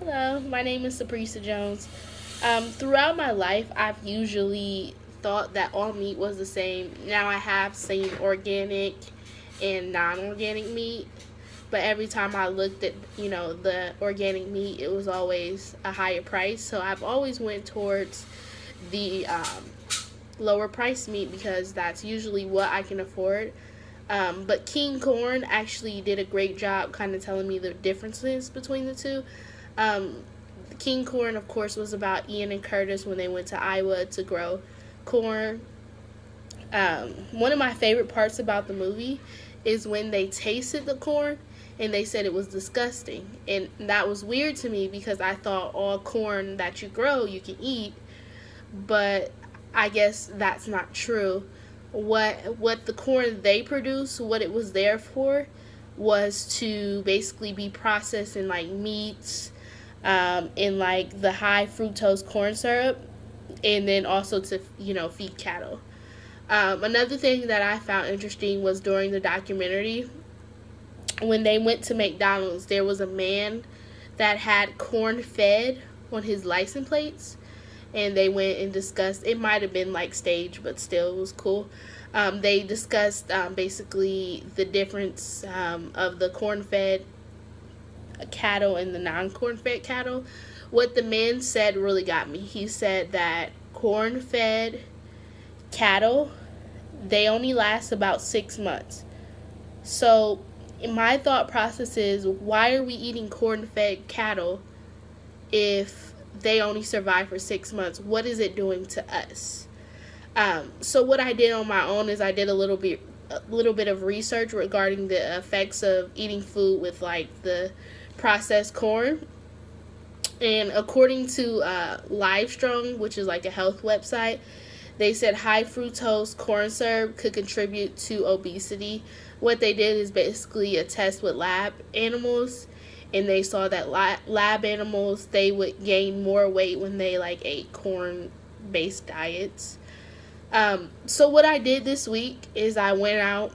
Hello, my name is Saprisa Jones. Throughout my life, I've usually thought that all meat was the same. Now I have seen organic and non-organic meat, but every time I looked at the organic meat, it was always a higher price. So I've always went towards the lower price meat because that's usually what I can afford. But King Corn actually did a great job kind of telling me the differences between the two. Um, King Corn, of course, was about Ian and Curtis when they went to Iowa to grow corn. One of my favorite parts about the movie is when they tasted the corn and they said it was disgusting. And that was weird to me because I thought all corn that you grow you can eat, but I guess that's not true. What the corn they produce, what it was there for, was to basically be processed in like meats, in like the high fructose corn syrup, and then also to feed cattle. Another thing that I found interesting was during the documentary when they went to McDonald's, there was a man that had corn fed on his license plates, and they went and discussed. It might have been like staged, but still, it was cool. They discussed basically the difference of the corn-fed cattle and the non-corn-fed cattle. What the man said really got me. He said that corn-fed cattle, they only last about 6 months. So my thought process is, why are we eating corn-fed cattle if they only survive for 6 months? What is it doing to us? So what I did on my own is I did a little bit of research regarding the effects of eating food with like the processed corn. And according to Livestrong, which is like a health website, they said high fructose corn syrup could contribute to obesity. What they did is basically a test with lab animals, and they saw that lab animals, they would gain more weight when they like ate corn based diets. So what I did this week is I went out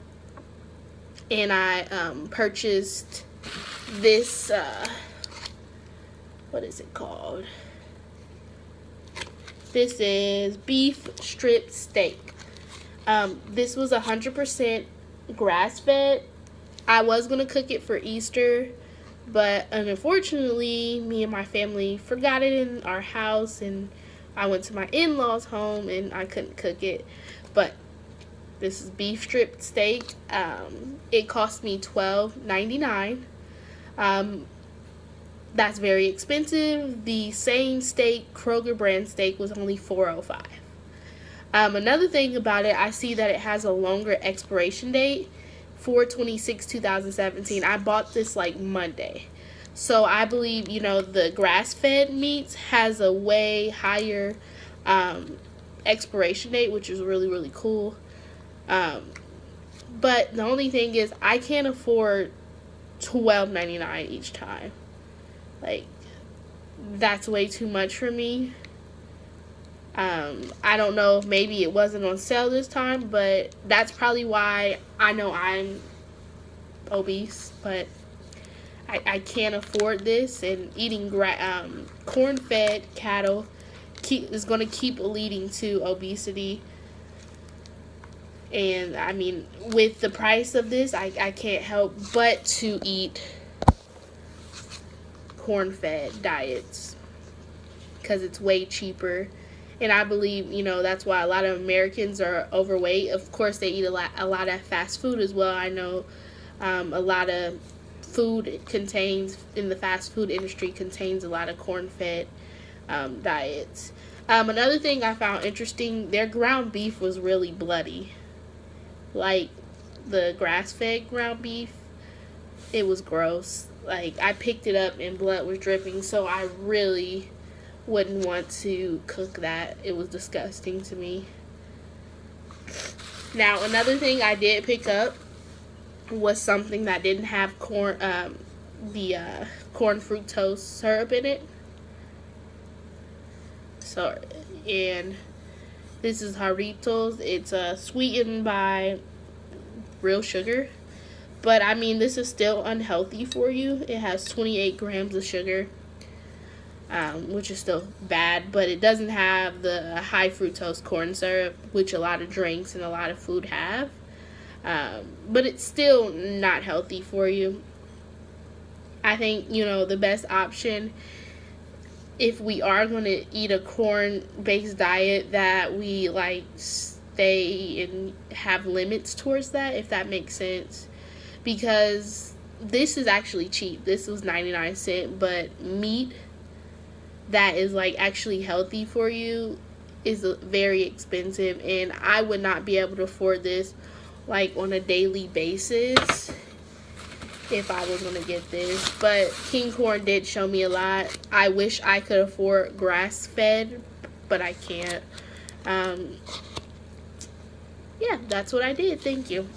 and I purchased this what is it called? This is beef strip steak. This was 100% grass fed. I was gonna cook it for Easter, but unfortunately, me and my family forgot it in our house, and I went to my in-laws' home, and I couldn't cook it. But this is beef strip steak. It cost me $12.99. That's very expensive. The same steak, Kroger brand steak, was only $4.05. Another thing about it, I see that it has a longer expiration date, 4/26/2017. I bought this like Monday. So I believe, the grass-fed meats has a way higher expiration date, which is really, really cool. But the only thing is I can't afford $12.99 each time. Like, that's way too much for me. I don't know if maybe it wasn't on sale this time, but that's probably why I know I'm obese, but I can't afford this, and eating corn-fed cattle is going to keep leading to obesity. And, I mean, with the price of this, I can't help but to eat corn-fed diets because it's way cheaper. And I believe, that's why a lot of Americans are overweight. Of course, they eat a lot of fast food as well. I know a lot of food in the fast food industry contains a lot of corn-fed diets. Another thing I found interesting, their ground beef was really bloody. Like, the grass-fed ground beef, it was gross. Like, I picked it up and blood was dripping, so I really wouldn't want to cook that. It was disgusting to me. Now, another thing I did pick up was something that didn't have corn fructose syrup in it. So, and this is Jarritos. It's sweetened by real sugar. But, I mean, this is still unhealthy for you. It has 28 grams of sugar. which is still bad, but it doesn't have the high fructose corn syrup, which a lot of drinks and a lot of food have. But it's still not healthy for you. I think, the best option, if we are going to eat a corn-based diet, that we stay and have limits towards that, if that makes sense. Because this is actually cheap. This was 99 cents, but meat that is actually healthy for you is very expensive, and I would not be able to afford this on a daily basis if I was going to get this. But King Corn did show me a lot. I wish I could afford grass-fed, but I can't. Yeah, that's what I did. Thank you.